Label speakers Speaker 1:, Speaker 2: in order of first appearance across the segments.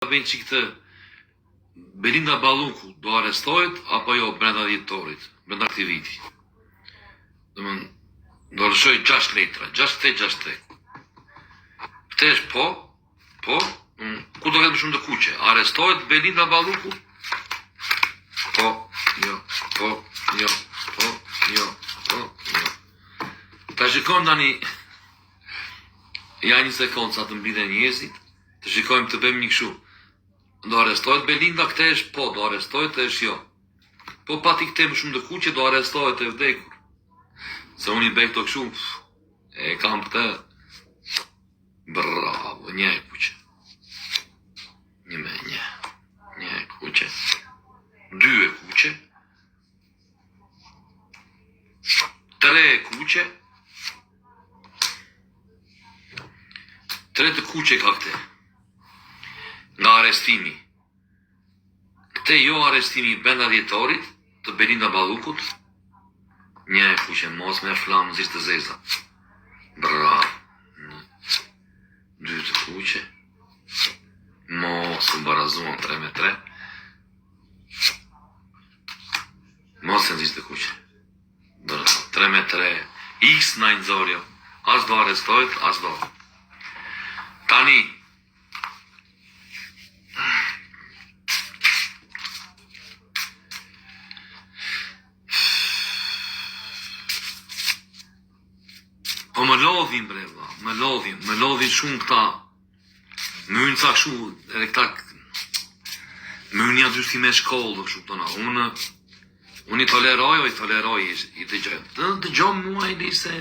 Speaker 1: bëjnë që këtë Belinda Balluku do arrestohet apo jo brenda 10 torit, brenda këtij viti. Domthon do lëshoj 6 letra, 6863. Këtë është po, ku do ketë më shumë të kuqe? Arrestohet Belinda Balluku? Po, jo. Ta shikojmë tani, ja një sekundë sa të mbide njerëzit, të shikojmë të bëjmë një kështu. Do arrestohet Belinda, këtë është po, do arrestohet të është jo. Po pati këtë më shumë të kuqe, do arrestohet e vdekur. Se unë i bëj këto kështu, e kam këtë, bravo, një e kuqe. Një e kuqe. 2 e kuqe. 3 e kuqe. 3 të kuqe ka këte. Nga arrestimi. Këte jo arrestimi brenda 10 torit të Belinda Ballukut. 1 e kuqe, mos me flamë zishtë të zeza. Bravo. 2 të kuqe. Mos më barazuan 3 me 3. Mos e zishtë të kuqe. 3 me 3. X në nëzorjo. As do arrestohet, as do. Tani, po më lodhin bre, më lodhin shumë këta, më unë ca shu, edhe këta, më unë një dyshti me shkollë, kështu këtona, unë i toleroj, i të gjom mua i lise,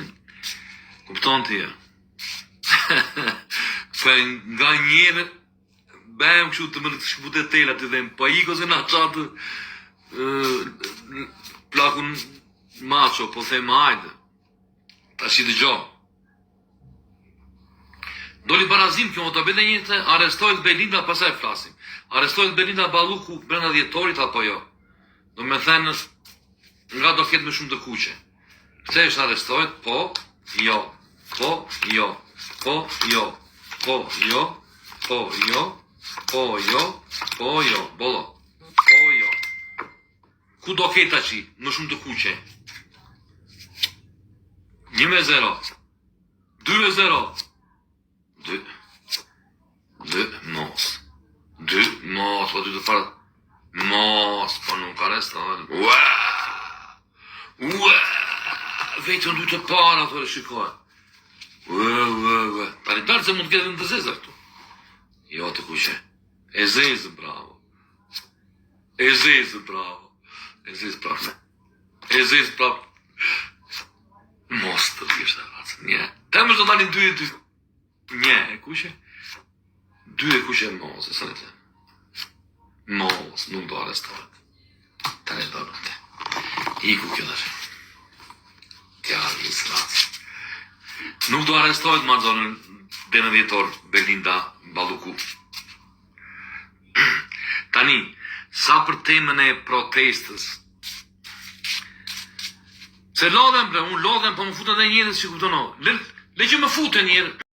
Speaker 1: kupton të ja. Për nga njëre, bëhem kështu të më në të shkëputet tela të dhem, pa i kose nga qatë plakun macho, po them hajde, ta shi të gjohë. Doli barazim kjo, të bëjnë njëtë, arrestohet Belinda, pasaj flasim. Arrestohet Belinda Balluku brenda 10 torit apo jo? Do me thënë, nga do ketë më shumë të kuqe. Këtë është arrestohet, po, jo. Bolo. Po, jo. Ku do ketë aqi, më shumë të kuqe? 1 me 0. 2 me 0. 2, mos. 2, mos, po 2 të farë. Mos, po nuk arrestohet. Vetëm 2 të para, të rëshikohet. Tani darë se mund të ketë në të zezë këtu. Jo të kuqe. E zezë, bravo. E zezë, bravo. Mos të dhjeshtë e vacë. Një. Te më shdo dalin 2 e 2. Një e kuqe. 2 e kuqe mos, e së në të. Mos, nuk do arrestohet. Tani do nuk te. Iku kjo dhe. Kjallë i sratë. Nuk do arrestohet ma zonën dhe në 10 orë Belinda Balluku. Tani, sa për temën e protestës. Se lodhem bre, unë lodhem, po më futën dhe njërës që kuptono. Le që më futën njërë.